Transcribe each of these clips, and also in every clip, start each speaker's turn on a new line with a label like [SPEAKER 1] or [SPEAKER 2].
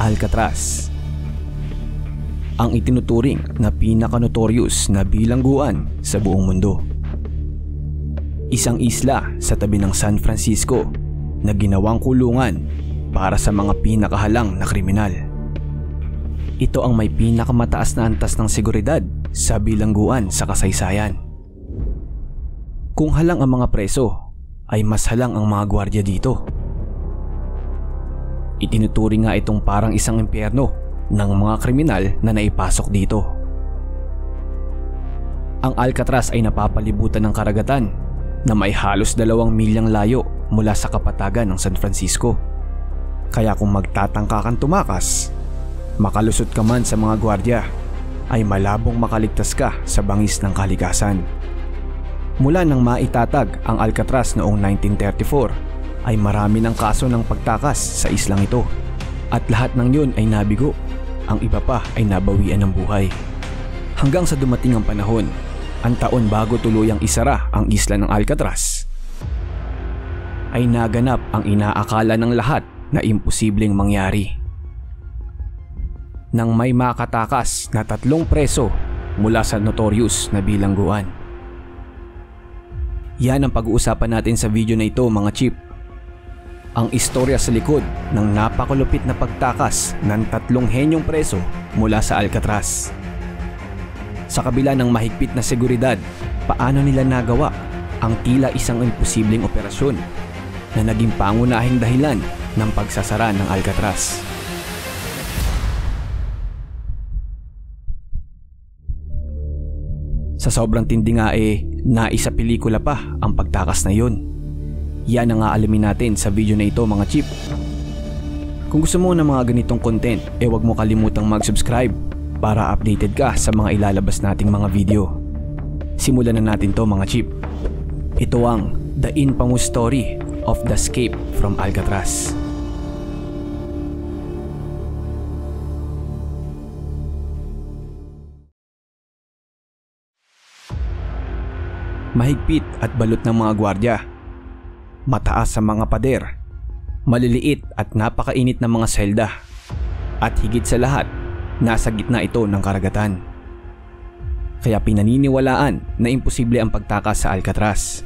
[SPEAKER 1] Alcatraz. Ang itinuturing na pinaka-notorious na bilangguan sa buong mundo. Isang isla sa tabi ng San Francisco na ginawang kulungan para sa mga pinakahalang na kriminal. Ito ang may pinakamataas na antas ng seguridad sa bilangguan sa kasaysayan. Kung halang ang mga preso, ay mas halang ang mga gwardiya dito. Itinuturing nga itong parang isang impyerno ng mga kriminal na naipasok dito. Ang Alcatraz ay napapalibutan ng karagatan na may halos 2 milyang layo mula sa kapatagan ng San Francisco. Kaya kung magtatangka kang tumakas, makalusot ka man sa mga gwardiya, ay malabong makaligtas ka sa bangis ng kalikasan. Mula nang maitatag ang Alcatraz noong 1934 ay marami ng kaso ng pagtakas sa islang ito, at lahat ng yun ay nabigo. Ang iba pa ay nabawian ng buhay. Hanggang sa dumating ang panahon, ang taon bago tuluyang isara ang isla ng Alcatraz, ay naganap ang inaakala ng lahat na imposibleng mangyari. Nang may makatakas na 3 preso mula sa notorious na bilangguan. Yan ang pag-uusapan natin sa video na ito, mga chip. Ang istorya sa likod ng napakalupit na pagtakas ng 3 henyong preso mula sa Alcatraz. Sa kabila ng mahigpit na seguridad, paano nila nagawa ang tila isang imposibleng operasyon na naging pangunahing dahilan ng pagsasara ng Alcatraz. Sa sobrang tindi nga naisa pelikula pa ang pagtakas na yun. Yan ang aalamin natin sa video na ito, mga chip. Kung gusto mo ng mga ganitong content, huwag mo kalimutang mag-subscribe para updated ka sa mga ilalabas nating mga video. Simulan na natin to, mga chip. Ito ang The Infamous Story of the Escape from Alcatraz. Mahigpit at balot ng mga gwardya, mataas sa mga pader, maliliit at napakainit na mga selda, at higit sa lahat, nasa gitna ito ng karagatan. Kaya pinaniniwalaan na imposible ang pagtakas sa Alcatraz.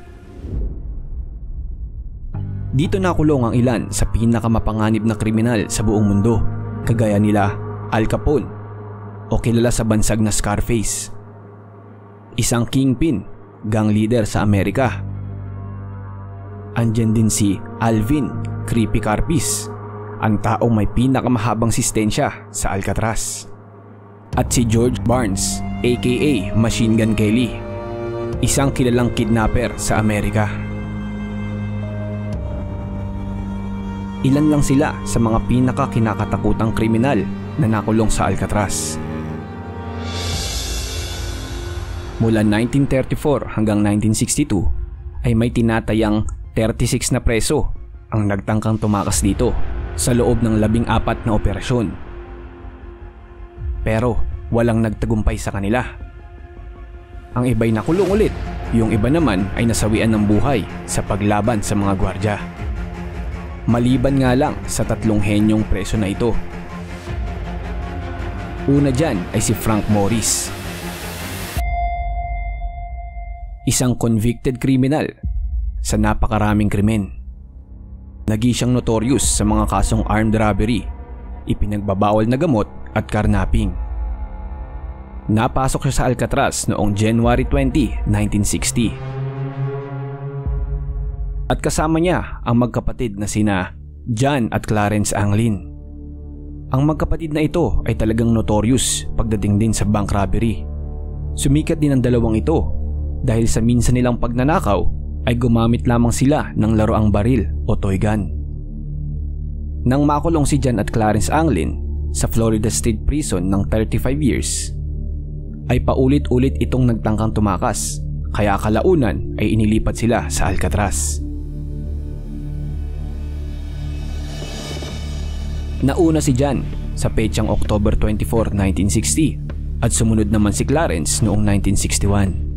[SPEAKER 1] Dito nakulong ang ilan sa pinakamapanganib na kriminal sa buong mundo, kagaya nila Al Capone o kilala sa bansag na Scarface, isang kingpin, gang leader sa Amerika. Andyan din si Alvin Creepy Karpis, ang taong may pinakamahabang sistensya sa Alcatraz. At si George Barnes aka Machine Gun Kelly, isang kilalang kidnapper sa Amerika. Ilan lang sila sa mga pinakakinakatakutang kriminal na nakulong sa Alcatraz. Mula 1934 hanggang 1962 ay may tinatayang 36 na preso ang nagtangkang tumakas dito sa loob ng 14 na operasyon. Pero walang nagtagumpay sa kanila. Ang iba'y nakulong ulit, yung iba naman ay nasawian ng buhay sa paglaban sa mga gwardya. Maliban nga lang sa 3 henyong preso na ito. Una dyan ay si Frank Morris, isang convicted criminal sa napakaraming krimen. Naging siyang notorious sa mga kasong armed robbery, ipinagbabawal na gamot at karnaping. Napasok siya sa Alcatraz noong January 20, 1960. At kasama niya ang magkapatid na sina John at Clarence Anglin. Ang magkapatid na ito ay talagang notorious pagdating din sa bank robbery. Sumikat din ang dalawang ito dahil sa minsan nilang pagnanakaw ay gumamit lamang sila ng laruang baril o toy gun. Nang makulong si John at Clarence Anglin sa Florida State Prison ng 35 years, ay paulit-ulit itong nagtangkang tumakas, kaya kalaunan ay inilipat sila sa Alcatraz. Nauna si John sa petsang October 24, 1960 at sumunod naman si Clarence noong 1961.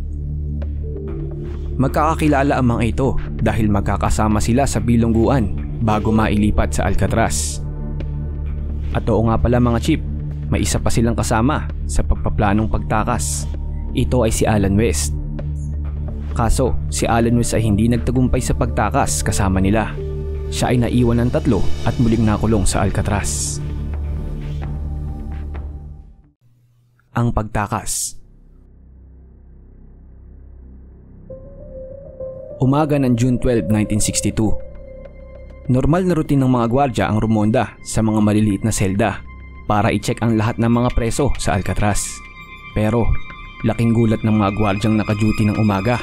[SPEAKER 1] Magkakakilala ang mga ito dahil magkakasama sila sa bilangguan bago mailipat sa Alcatraz. At oo nga pala mga chip, may isa pa silang kasama sa pagpaplanong pagtakas. Ito ay si Alan West. Kaso si Alan West ay hindi nagtagumpay sa pagtakas kasama nila. Siya ay naiwan ng tatlo at muling nakulong sa Alcatraz. Ang pagtakas. Umaga ng June 12, 1962. Normal na routine ng mga gwardya ang rumonda sa mga maliliit na selda para i-check ang lahat ng mga preso sa Alcatraz. Pero laking gulat ng mga gwardyang naka-duty ng umaga.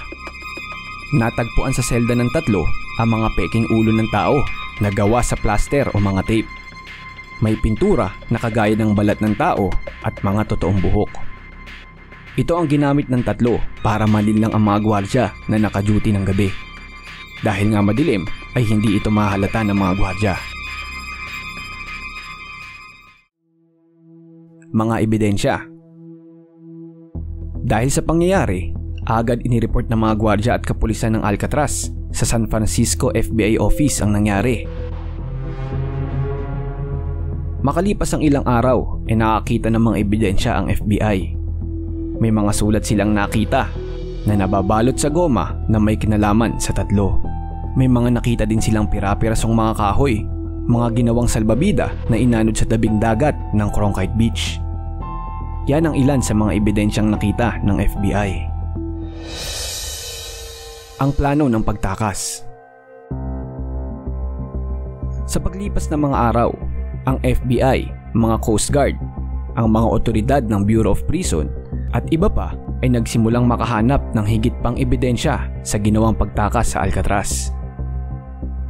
[SPEAKER 1] Natagpuan sa selda ng tatlo ang mga peking ulo ng tao na gawa sa plaster o mga tape. May pintura na kagaya ng balat ng tao at mga totoong buhok. Ito ang ginamit ng tatlo para malinlang ang mga gwardya na naka-duty ng gabi. Dahil nga madilim ay hindi ito mahalata ng mga gwardya. Mga ebidensya. Dahil sa pangyayari, agad inireport ng mga gwardya at kapulisan ng Alcatraz sa San Francisco FBI office ang nangyari. Makalipas ang ilang araw ay nakakita ng mga ebidensya ang FBI. May mga sulat silang nakita na nababalot sa goma na may kinalaman sa tatlo. May mga nakita din silang pira-pirasong mga kahoy, mga ginawang salbabida na inanod sa tabing dagat ng Cronkite Beach. Yan ang ilan sa mga ebidensyang nakita ng FBI. Ang plano ng pagtakas. Sa paglipas ng mga araw, ang FBI, mga Coast Guard, ang mga otoridad ng Bureau of Prison at iba pa ay nagsimulang makahanap ng higit pang ebidensya sa ginawang pagtakas sa Alcatraz.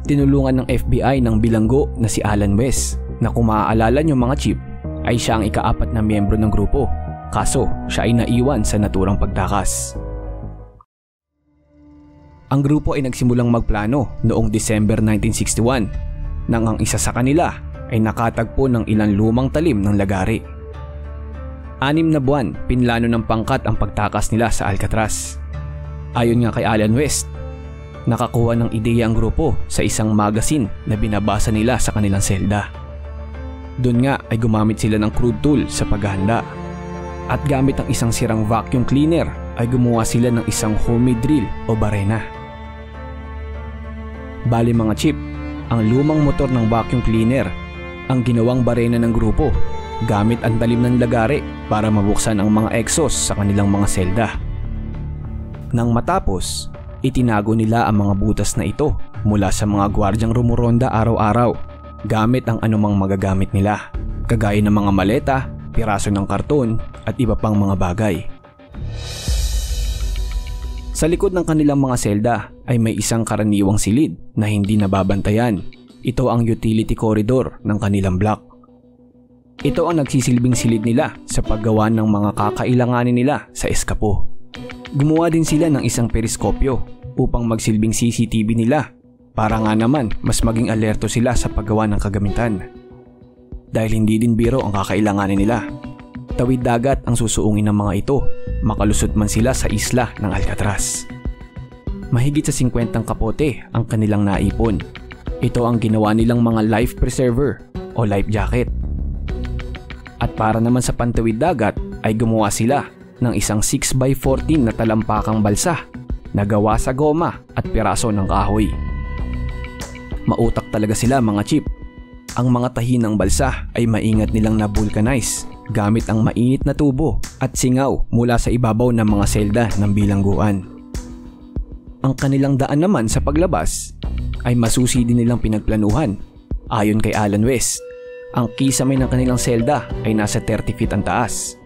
[SPEAKER 1] Tinulungan ng FBI ng bilanggo na si Alan West na kung maaalala nyo mga chip ay siya ang ika-4 na miyembro ng grupo, kaso siya ay naiwan sa naturang pagtakas. Ang grupo ay nagsimulang magplano noong December 1961 nang ang isa sa kanila ay nakatagpo ng ilang lumang talim ng lagari. 6 na buwan pinlano ng pangkat ang pagtakas nila sa Alcatraz. Ayon nga kay Alan West, nakakuha ng ideya ang grupo sa isang magazine na binabasa nila sa kanilang selda. Doon nga ay gumamit sila ng crude tool sa paghahanda. At gamit ang isang sirang vacuum cleaner ay gumawa sila ng isang homemade drill o barena. Bali mga chip, ang lumang motor ng vacuum cleaner ang ginawang barena ng grupo gamit ang talim ng lagari para mabuksan ang mga exhaust sa kanilang mga selda. Nang matapos, itinago nila ang mga butas na ito mula sa mga gwardyang rumuronda araw-araw gamit ang anumang magagamit nila, kagaya ng mga maleta, piraso ng karton at iba pang mga bagay. Sa likod ng kanilang mga selda ay may isang karaniwang silid na hindi nababantayan. Ito ang utility corridor ng kanilang block. Ito ang nagsisilbing silid nila sa paggawa ng mga kakailanganin nila sa eskapo. Gumawa din sila ng isang periskopyo upang magsilbing CCTV nila para nga naman mas maging alerto sila sa paggawa ng kagamitan. Dahil hindi din biro ang kakailanganin nila. Tawid dagat ang susuungin ng mga ito, makalusot man sila sa isla ng Alcatraz. Mahigit sa 50 kapote ang kanilang naipon. Ito ang ginawa nilang mga life preserver o life jacket. At para naman sa pantawid dagat ay gumawa sila ng isang 6x14 na talampakang balsa na gawa sa goma at piraso ng kahoy. Mautak talaga sila mga chip. Ang mga tahi ng balsa ay maingat nilang na-vulcanize gamit ang mainit na tubo at singaw mula sa ibabaw ng mga selda ng bilangguan. Ang kanilang daan naman sa paglabas ay masusi din nilang pinagplanuhan. Ayon kay Alan West, ang kisame ng kanilang selda ay nasa 30 feet ang taas.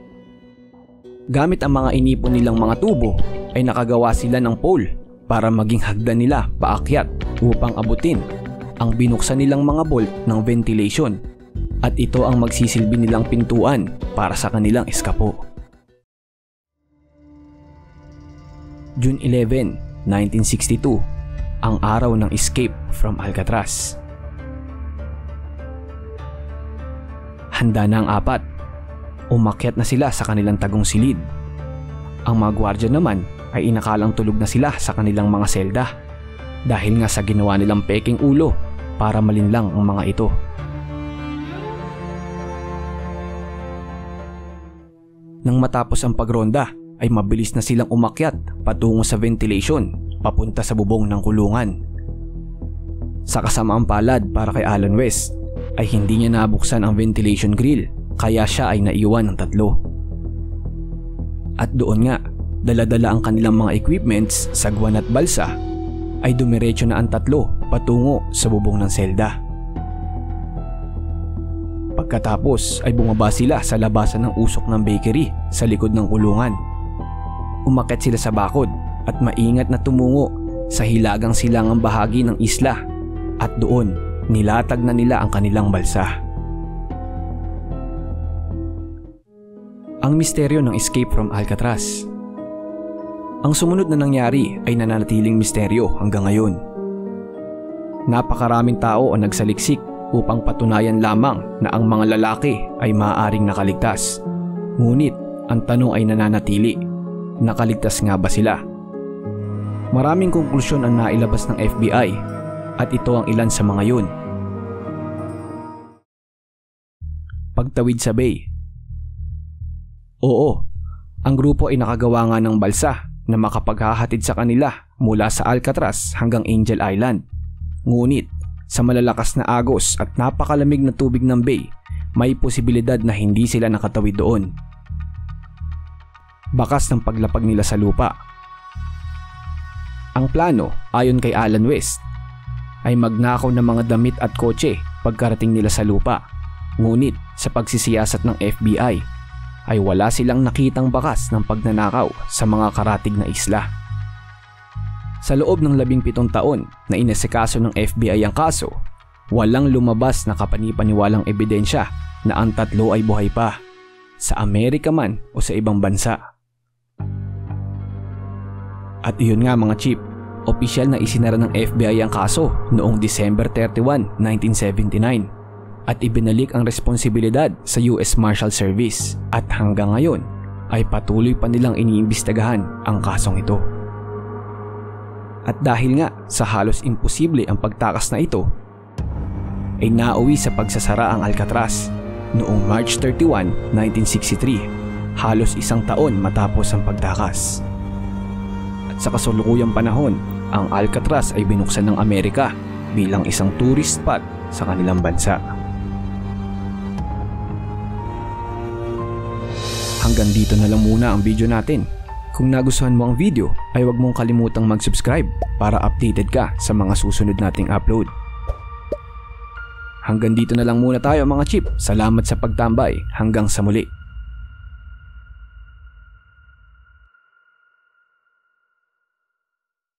[SPEAKER 1] Gamit ang mga inipon nilang mga tubo ay nakagawa sila ng pole para maging hagdan nila paakyat upang abutin ang binuksan nilang mga bolt ng ventilation at ito ang magsisilbi nilang pintuan para sa kanilang eskapo. June 11, 1962, ang araw ng escape from Alcatraz. Handa na ang 4. Umakyat na sila sa kanilang tagong silid. Ang mga gwardya naman ay inakalang tulog na sila sa kanilang mga selda dahil nga sa ginawa nilang peking ulo para malinlang ang mga ito. Nang matapos ang pagronda ay mabilis na silang umakyat patungo sa ventilation papunta sa bubong ng kulungan. Sa kasamaang palad para kay Alan West ay hindi niya nabuksan ang ventilation grill kaya siya ay naiwan ng tatlo. At doon nga, dala-dala ang kanilang mga equipments, sagwan at balsa, ay dumiretso na ang tatlo patungo sa bubong ng selda. Pagkatapos ay bumaba sila sa labasan ng usok ng bakery sa likod ng kulungan. Umakyat sila sa bakod at maingat na tumungo sa hilagang silangang bahagi ng isla at doon nilatag na nila ang kanilang balsa. Ang misteryo ng escape from Alcatraz. Ang sumunod na nangyari ay nananatiling misteryo hanggang ngayon. Napakaraming tao ang nagsaliksik upang patunayan lamang na ang mga lalaki ay maaaring nakaligtas. Ngunit ang tanong ay nananatili, nakaligtas nga ba sila? Maraming konklusyon ang nailabas ng FBI at ito ang ilan sa mga yun. Pagtawid sa bay. Oo, ang grupo ay nakagawa nga ng balsa na makapaghahatid sa kanila mula sa Alcatraz hanggang Angel Island. Ngunit sa malalakas na agos at napakalamig na tubig ng bay, may posibilidad na hindi sila nakatawid doon. Bakas ng paglapag nila sa lupa. Ang plano, ayon kay Alan West, ay magnakaw ng mga damit at kotse pagkarating nila sa lupa. Ngunit sa pagsisiyasat ng FBI ay wala silang nakitang bakas ng pagnanakaw sa mga karatig na isla. Sa loob ng 17 taon na inasikaso ng FBI ang kaso, walang lumabas na kapanipaniwalang ebidensya na ang tatlo ay buhay pa, sa Amerika man o sa ibang bansa. At iyon nga mga chip, opisyal na isinara ng FBI ang kaso noong December 31, 1979 at ibinalik ang responsibilidad sa US Marshal Service at hanggang ngayon ay patuloy pa nilang iniimbestigahan ang kasong ito. At dahil nga sa halos imposible ang pagtakas na ito, ay nauwi sa pagsasara ang Alcatraz noong March 31, 1963, halos isang taon matapos ang pagtakas. At sa kasalukuyang panahon, ang Alcatraz ay binuksan ng Amerika bilang isang tourist spot sa kanilang bansa. Hanggang dito na lang muna ang video natin. Kung nagustuhan mo ang video ay huwag mong kalimutang mag-subscribe para updated ka sa mga susunod nating upload. Hanggang dito na lang muna tayo mga chip. Salamat sa pagtambay. Hanggang sa muli.